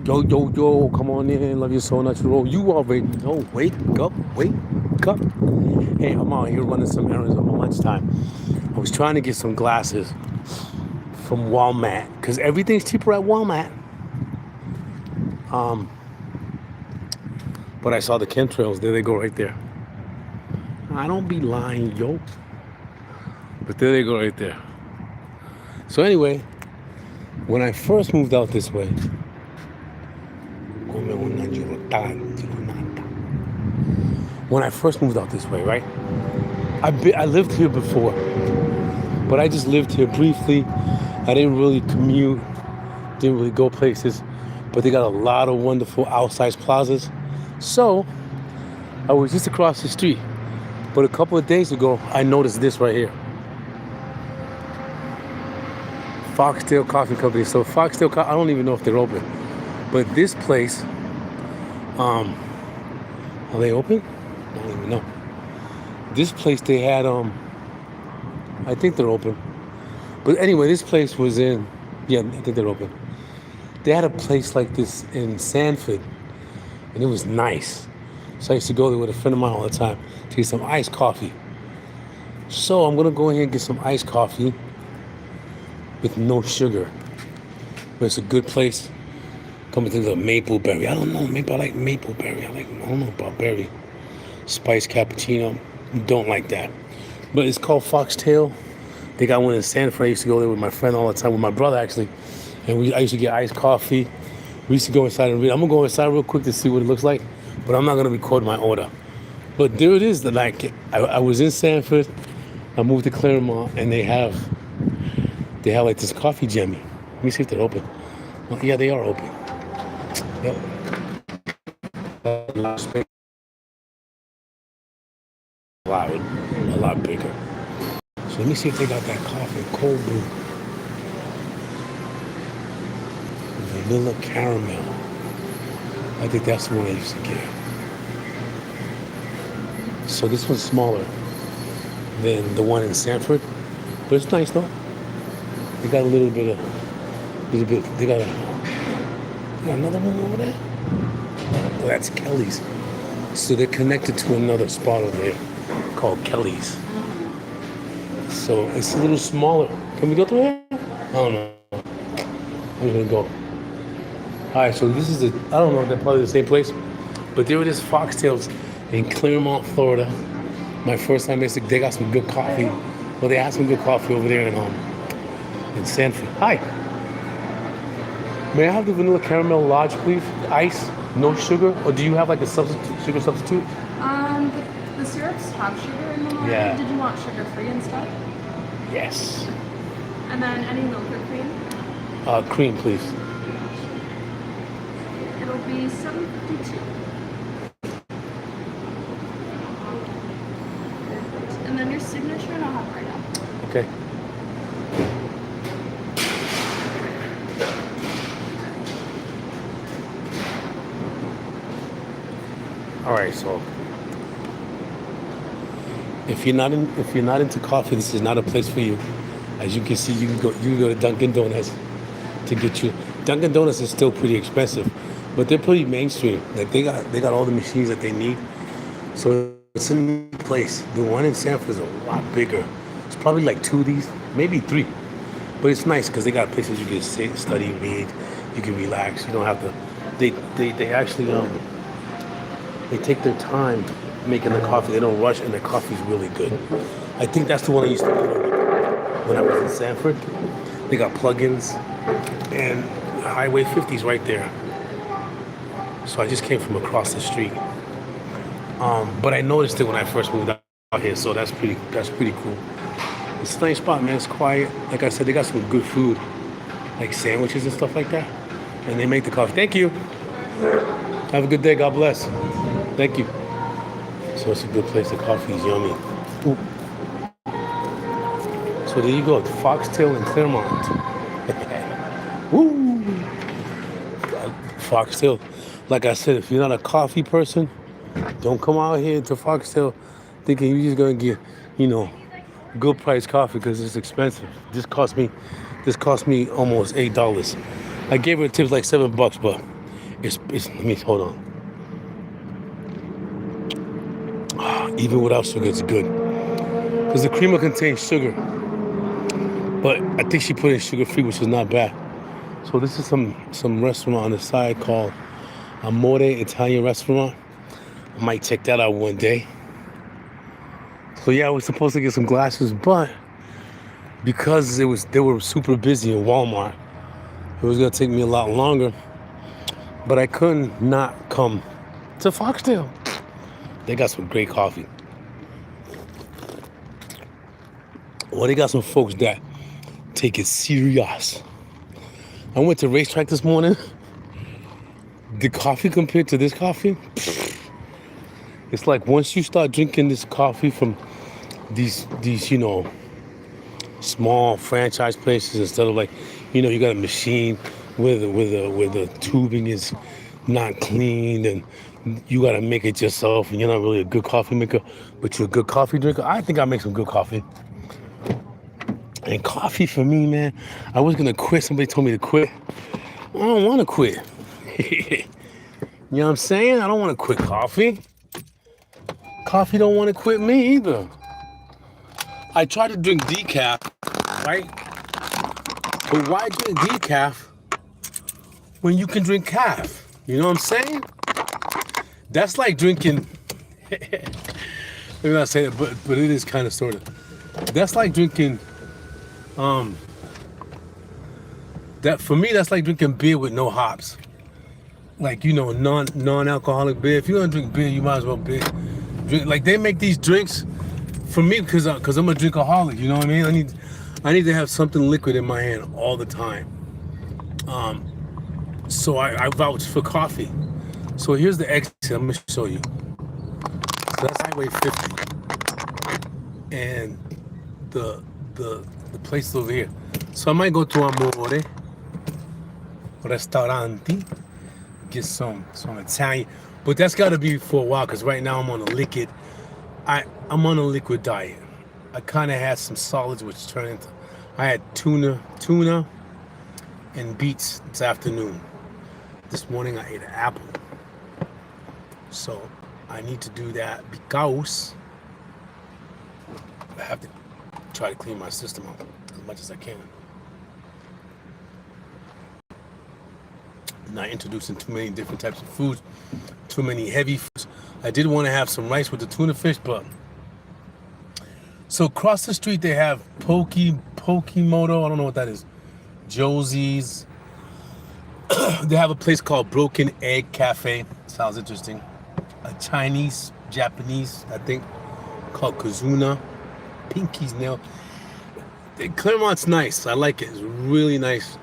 Yo, yo, yo, come on in, love you so natural. You already know. Wake up, wake up. Hey, I'm out here running some errands on my lunchtime. I was trying to get some glasses from Walmart because everything's cheaper at Walmart. But I saw the chemtrails. There they go right there. I don't be lying, yo. But there they go right there. So anyway, when I first moved out this way, when I first moved out this way, right? I lived here before, but I just lived here briefly. I didn't really commute, didn't really go places, but they got a lot of wonderful outside plazas. So I was just across the street, but a couple of days ago, I noticed this right here. Foxtail Coffee Company. So Foxtail, I don't even know if they're open, but this place, are they open? I don't even know. This place they had, I think they're open. But anyway, this place was in, yeah, I think they're open. They had a place like this in Sanford, and it was nice. So I used to go there with a friend of mine all the time to get some iced coffee. So I'm gonna go ahead and get some iced coffee with no sugar. But it's a good place. Coming to the maple berry. I don't know, maybe I like maple berry. I don't know about berry. Spice cappuccino, don't like that. But it's called Foxtail. They got one in Sanford. I used to go there with my friend all the time, with my brother actually. And I used to get iced coffee. We used to go inside and read. I'm gonna go inside real quick to see what it looks like, but I'm not gonna record my order. But there it is. I was in Sanford. I moved to Claremont, and they have like this coffee jammy. Let me see if they're open. Well, yeah, they are open. Yep. A lot bigger. So let me see if they got that coffee, cold brew. Vanilla caramel. I think that's the one I used to get. So this one's smaller than the one in Sanford, but it's nice though. They got they got another one over there. Oh, that's Kelly's. So they're connected to another spot over there called Kelly's. So it's a little smaller. Can we go through here? I don't know. I'm gonna go. All right, so this is I don't know if they're probably the same place, but there it is, Foxtails in Claremont, Florida. My first time they got some good coffee. Well, they had some good coffee over there in Sanford. Hi. May I have the vanilla caramel large, please? Ice, no sugar, or do you have like a sugar substitute? The syrups have sugar in them already. Yeah. Did you want sugar-free instead? Yes. And then any milk or cream? Cream, please. It'll be $7.52. And then your signature, and I'll have it right now. Okay. All right, so if you're not into coffee, this is not a place for you. As you can see, you can go to Dunkin' Donuts to get you. Dunkin' Donuts is still pretty expensive, but they're pretty mainstream. Like they got all the machines that they need. So it's a new place. The one in Sanford is a lot bigger. It's probably like 2 of these, maybe 3. But it's nice because they got places you can sit, study, read. You can relax. You don't have to. They actually they take their time making the coffee. They don't rush, and the coffee's really good. I think that's the one I used to go to when I was in Sanford. They got plugins and Highway 50's right there. So I just came from across the street. But I noticed it when I first moved out here, so that's pretty cool. It's a nice spot, man. It's quiet. Like I said, they got some good food, like sandwiches and stuff like that. And they make the coffee. Thank you. Have a good day. God bless. Thank you. So it's a good place. The coffee is yummy. Ooh. So there you go. Foxtail in Claremont. Woo! Foxtail. Like I said, if you're not a coffee person, don't come out here to Foxtail thinking you're just gonna get, good price coffee because it's expensive. This cost me almost $8. I gave her tips like $7, but Let me hold on. Even without sugar, it's good. Because the creamer contains sugar. But I think she put in sugar-free, which is not bad. So this is some restaurant on the side called Amore Italian Restaurant. I might check that out one day. So yeah, I was supposed to get some glasses, but because they were super busy in Walmart, it was gonna take me a lot longer. But I couldn't not come to Foxtail. They got some great coffee. Well, they got some folks that take it serious. I went to Racetrack this morning. The coffee compared to this coffee, it's like once you start drinking this coffee from these small franchise places, instead of like, you got a machine where the tubing is not clean and you got to make it yourself, and you're not really a good coffee maker, but you're a good coffee drinker. I think I make some good coffee. And coffee for me, man, I was gonna quit. Somebody told me to quit. I don't want to quit. You know what I'm saying? I don't want to quit coffee. Coffee don't want to quit me either. I tried to drink decaf, right? But why drink decaf when you can drink calf? You know what I'm saying? That's like drinking. Let me not say that, but it is kind of sort of. That's like drinking. That for me, that's like drinking beer with no hops. Like, non-alcoholic beer. If you're gonna drink beer, you might as well drink. Like, they make these drinks for me because I'm a drinkaholic. You know what I mean? I need to have something liquid in my hand all the time. So I vouch for coffee. So here's the exit. I'm gonna show you. So that's Highway 50, and the place is over here. So I might go to Amore Restaurante, get some Italian, but that's got to be for a while because right now I'm on a liquid. I'm on a liquid diet. I kind of had some solids, which turned into. I had tuna and beets this afternoon. This morning I ate an apple. So I need to do that because I have to try to clean my system up as much as I can. Not introducing too many different types of foods, too many heavy foods. I did want to have some rice with the tuna fish, but so across the street they have Pokimoto. I don't know what that is. Josie's. They have a place called Broken Egg Cafe. Sounds interesting. A Chinese, Japanese, I think, called Kazuna. Pinky's Nail. Claremont's nice. I like it. It's really nice.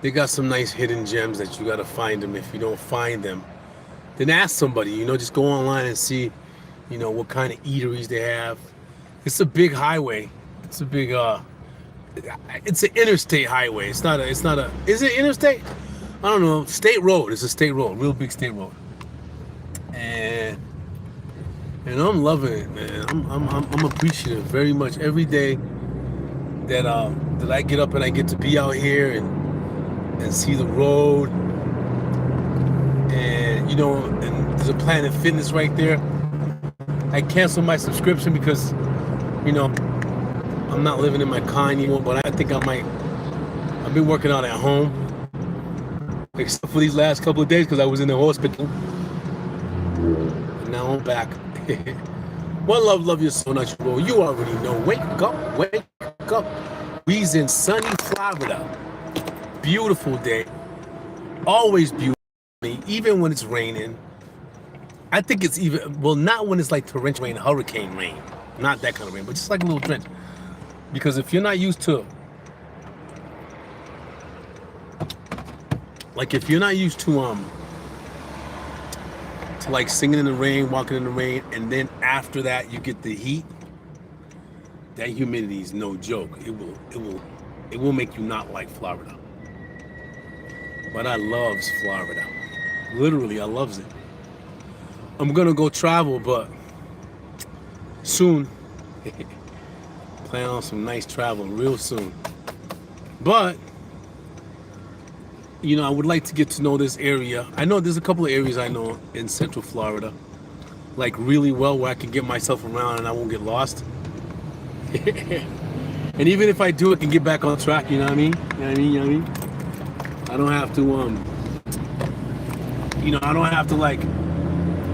They got some nice hidden gems that you gotta find them. If you don't find them, then ask somebody. Just go online and see, what kind of eateries they have. It's a big highway. It's a big it's an interstate highway. It's not a. Is it interstate? I don't know. State road. It's a state road. Real big state road. And I'm loving it, man. I'm appreciative very much every day that I get up and I get to be out here and see the road, and and there's a Planet Fitness right there. I canceled my subscription because I'm not living in my car anymore, but I think I might. I've been working out at home, except for these last couple of days because I was in the hospital. And now I'm back. One love you so much, bro. You already know. Wake up. We's in sunny Florida. Beautiful day. Always beautiful. Even when it's raining. I think it's not when it's like torrential rain, hurricane rain. Not that kind of rain, but just like a little drench. Because if you're not used to like singing in the rain, walking in the rain, and then after that you get the heat, that humidity is no joke. It will make you not like Florida. But I loves Florida. Literally, I loves it. I'm gonna go travel, but soon. Plan on some nice travel real soon. But I would like to get to know this area. I know there's a couple of areas I know in Central Florida, like really well, where I can get myself around and I won't get lost. And even if I do, I can get back on track. You know what I mean? I don't have to, I don't have to like,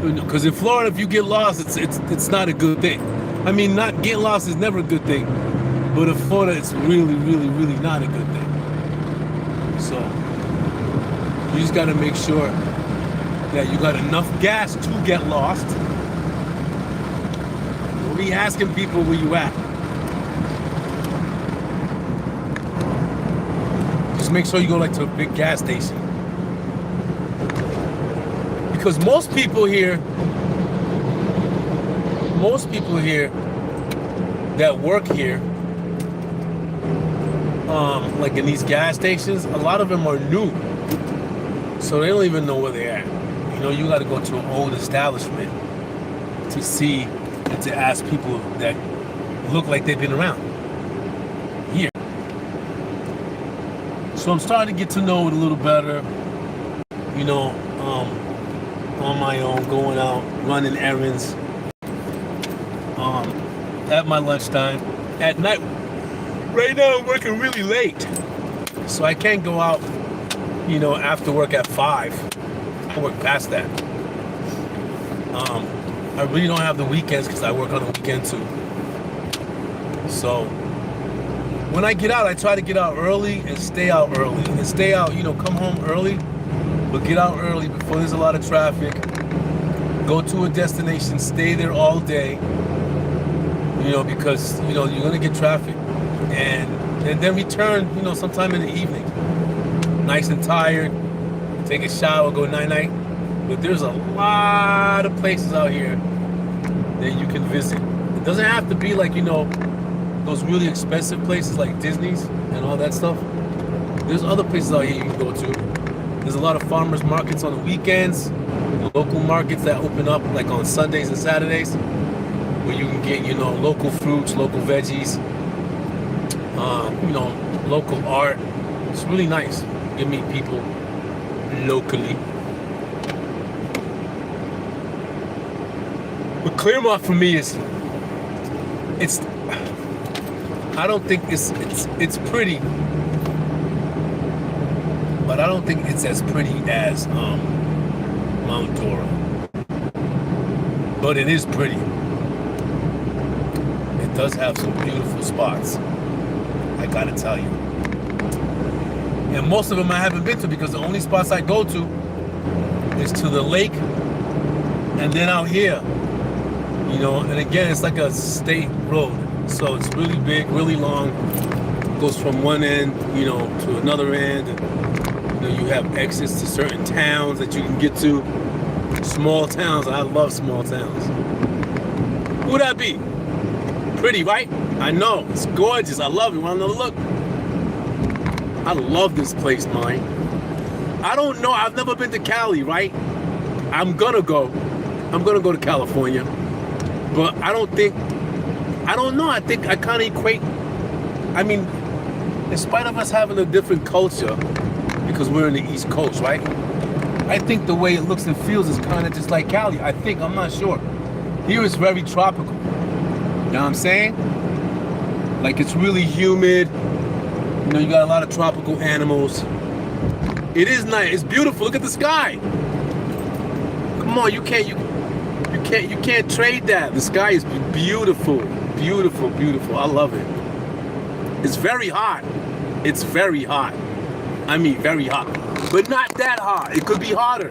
because in Florida, if you get lost, it's not a good thing. I mean, not getting lost is never a good thing, but in Florida, it's really, really, really not a good thing. So you just got to make sure that you got enough gas to get lost. Don't be asking people where you at. Just make sure you go like to a big gas station. Because most people here that work here, like in these gas stations, a lot of them are new. So they don't even know where they're at. You got to go to an old establishment to see and to ask people that look like they've been around here. So I'm starting to get to know it a little better, on my own, going out, running errands, at my lunchtime, at night. Right now I'm working really late, so I can't go out, after work at 5. I work past that. I really don't have the weekends because I work on the weekend too. So when I get out, I try to get out early and stay out early. And stay out, come home early, but get out early before there's a lot of traffic. Go to a destination, stay there all day, because, you're going to get traffic. And then return, sometime in the evening. Nice and tired, take a shower, go night-night. But there's a lot of places out here that you can visit. It doesn't have to be like, those really expensive places like Disney's and all that stuff. There's other places out here you can go to. There's a lot of farmers markets on the weekends, local markets that open up like on Sundays and Saturdays, where you can get, local fruits, local veggies, local art. It's really nice. You meet people locally. But Claremont for me I don't think it's pretty, but I don't think it's as pretty as Mount Dora. But it is pretty. It does have some beautiful spots, I gotta tell you. And most of them I haven't been to because the only spots I go to is to the lake and then out here. And again, it's like a state road. So it's really big, really long. It goes from one end, to another end. And, you have exits to certain towns that you can get to. Small towns. I love small towns. Who would that be? Pretty, right? I know. It's gorgeous. I love it. Want another look? I love this place, mine. I don't know. I've never been to Cali, right? I'm gonna go to California. But I don't know. I think I kind of equate. I mean, in spite of us having a different culture, because we're in the East Coast, right? I think the way it looks and feels is kind of just like Cali. I'm not sure. Here it's very tropical. You know what I'm saying? Like it's really humid. You got a lot of tropical animals. It is nice. It's beautiful. Look at the sky. Come on, you can't trade that. The sky is beautiful. Beautiful, beautiful. I love it. It's very hot. It's very hot. I mean, very hot. But not that hot. It could be hotter.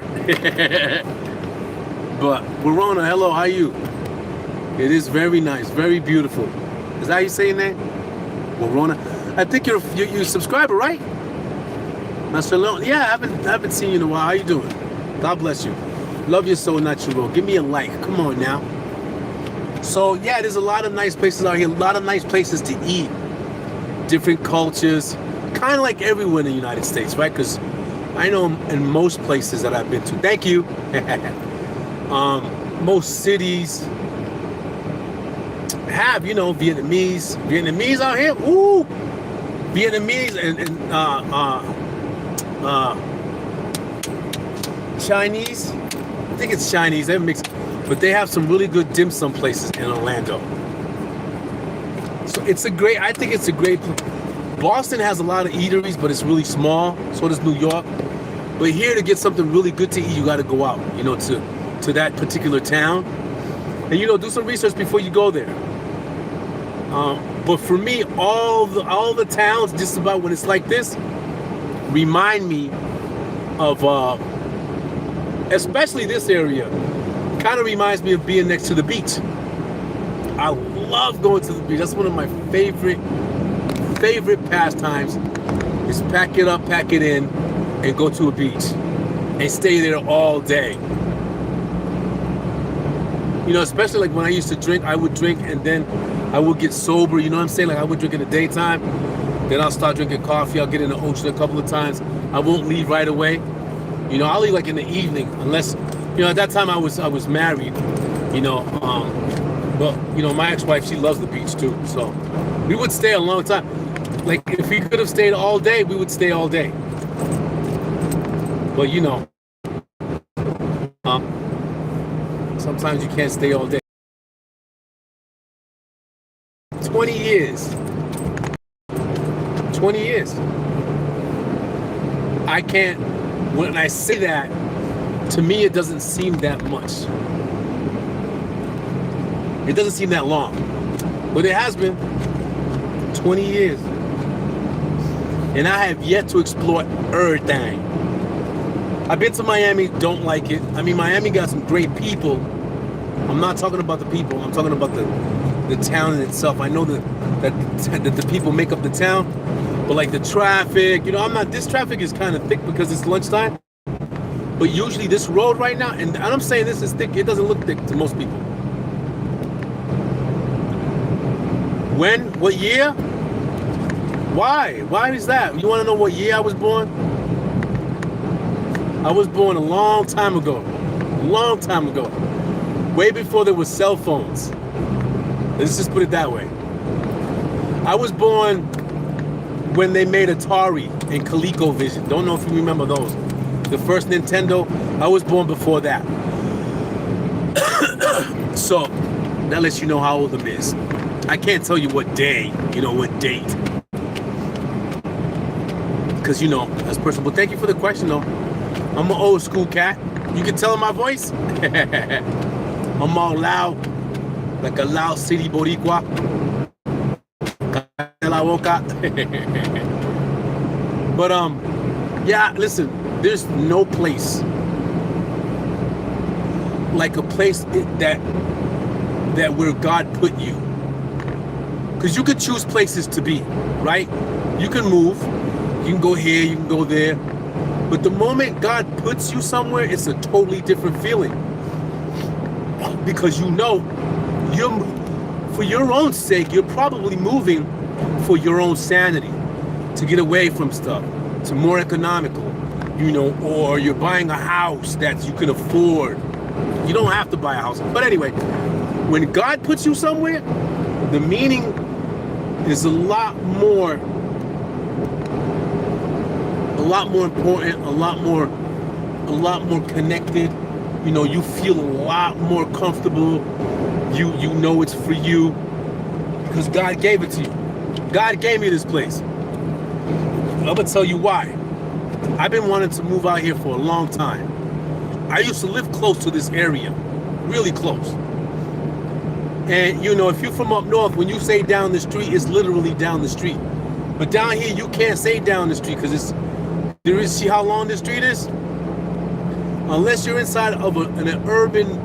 But Verona, hello, how are you? It is very nice, very beautiful. Is that how you saying that? Verona. I think you're a subscriber, right? Master Leon. Yeah, I haven't seen you in a while. How you doing? God bless you. Love you so natural. Give me a like. Come on now. So yeah, there's a lot of nice places out here. A lot of nice places to eat. Different cultures. Kind of like everywhere in the United States, right? Because I know in most places that I've been to. Thank you. Most cities have, Vietnamese out here. Ooh, Vietnamese and uh, Chinese. I think it's Chinese. They mix, but they have some really good dim sum places in Orlando. So I think it's a great. Boston has a lot of eateries, but it's really small. So does New York. But here, to get something really good to eat, you got to go out, to that particular town, and do some research before you go there. But for me, all the towns, just about when it's like this, remind me of, especially this area, kind of reminds me of being next to the beach. I love going to the beach. That's one of my favorite pastimes, is pack it up, pack it in, and go to a beach and stay there all day. Especially like when I used to drink, I would drink and then I would get sober, you know what I'm saying? Like I would drink in the daytime, then I'll start drinking coffee, I'll get in the ocean a couple of times. I won't leave right away. I'll leave like in the evening, unless, at that time I was married, but my ex-wife, she loves the beach too. So we would stay a long time. Like if we could have stayed all day, we would stay all day. But sometimes you can't stay all day. 20 years. I can't, when I say that, to me it doesn't seem that much. It doesn't seem that long. But it has been 20 years. And I have yet to explore everything. I've been to Miami, don't like it. I mean, Miami got some great people. I'm not talking about the people, I'm talking about the town in itself. I know that the people make up the town, but like the traffic, this traffic is kind of thick because it's lunchtime. But usually this road right now, and I'm saying this is thick, it doesn't look thick to most people. When? What year? Why? Why is that? You want to know what year I was born? I was born a long time ago. Way before there was cell phones. Let's just put it that way. I was born when they made Atari and ColecoVision. Don't know if you remember those. The first Nintendo, I was born before that. So, that lets you know how old it is. I can't tell you what day, what date. Because, that's personal. But thank you for the question, though. I'm an old school cat. You can tell in my voice. I'm all loud, like a loud city boricua. La boca. But yeah, listen, there's no place like a place that where God put you. Because you could choose places to be, right? You can move, you can go here, you can go there. But the moment God puts you somewhere, it's a totally different feeling. Because for your own sake, you're probably moving for your own sanity, to get away from stuff, to more economical, or you're buying a house that you can afford. You don't have to buy a house. But anyway, when God puts you somewhere, the meaning is a lot more important, a lot more connected. You feel a lot more comfortable. You know it's for you because God gave it to you. God gave me this place. I'm gonna tell you why. I've been wanting to move out here for a long time. I used to live close to this area, really close. And if you're from up north, when you say down the street, it's literally down the street. But down here, you can't say down the street because see how long this street is? Unless you're inside of an urban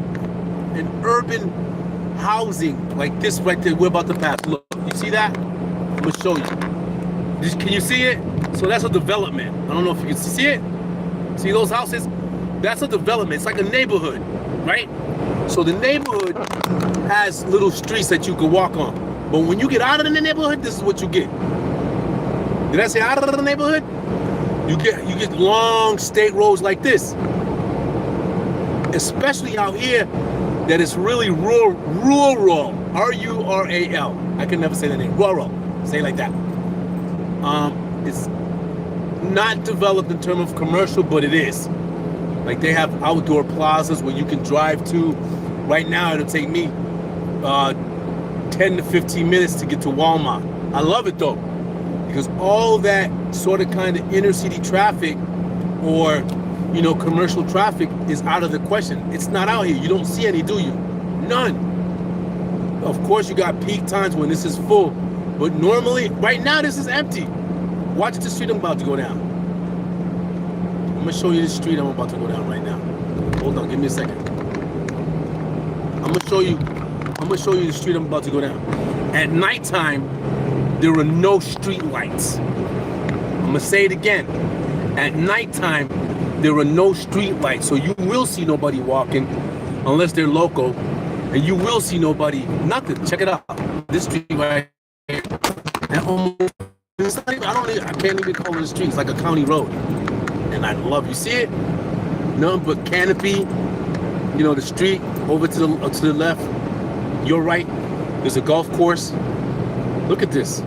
housing like this right there, we're about to pass. Look, you see that? I'm gonna show you. Can you see it? So that's a development. I don't know if you can see it. See those houses? That's a development. It's like a neighborhood, right? So the neighborhood has little streets that you can walk on. But when you get out of the neighborhood, this is what you get. Did I say out of the neighborhood? You get long state roads like this. Especially out here, that is really rural. R-U-R-A-L. I can never say the name. Rural. Say it like that. not developed in terms of commercial, but it is. Like they have outdoor plazas where you can drive to. Right now, it'll take me 10 to 15 minutes to get to Walmart. I love it though, because all that sort of kind of inner city traffic or, you know, commercial traffic is out of the question. It's not out here. You don't see any, do you? None. Of course, you got peak times when this is full, but normally, right now, this is empty. Watch the street I'm about to go down. I'm gonna show you the street I'm about to go down right now. Hold on, give me a second. I'm gonna show you the street I'm about to go down. At nighttime, there are no street lights. I'm gonna say it again. At nighttime, there are no street lights, so you will see nobody walking unless they're local, and you will see nobody, nothing. Check it out. This street right here. And almost, it's not even, I can't even call it a street. It's like a county road. And I love, you see it? Nothing but canopy. You know, the street over to the left, your right, there's a golf course. Look at this.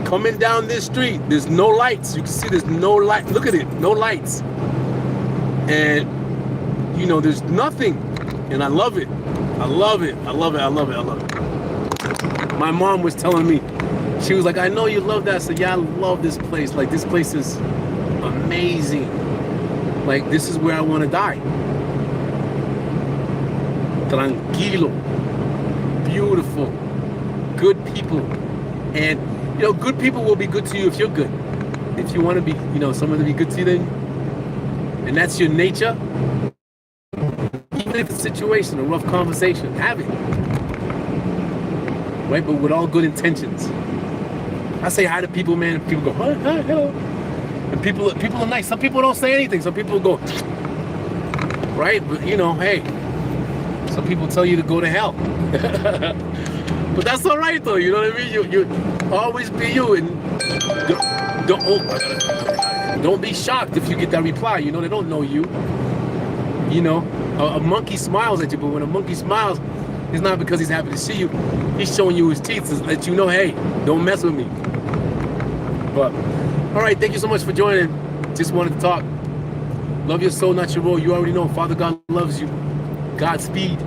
Coming down this street, there's no lights. You can see there's no light. Look at it, no lights. And, you know, there's nothing. And I love it. I love it. I love it. I love it. I love it. My mom was telling me, she was like, I know you love that. I said, yeah, I love this place. Like, this place is amazing. Like, this is where I want to die. Tranquilo. Beautiful. Good people. And, you know, good people will be good to you if you're good. If you want to be, you know, someone to be good to you, then, and that's your nature, even if it's a situation, a rough conversation, have it. Right? But with all good intentions. I say hi to people, man. People go, hi, hello. And people are nice. Some people don't say anything. Some people go, right? But, you know, hey, some people tell you to go to hell. But that's all right, though. You know what I mean? You always be you, and don't be shocked if you get that reply. You know, they don't know you. You know, a monkey smiles at you, but when a monkey smiles, it's not because he's happy to see you. He's showing you his teeth to let you know, hey, don't mess with me. But, all right, thank you so much for joining. Just wanted to talk. Love your soul, not your role. You already know Father God loves you. Godspeed.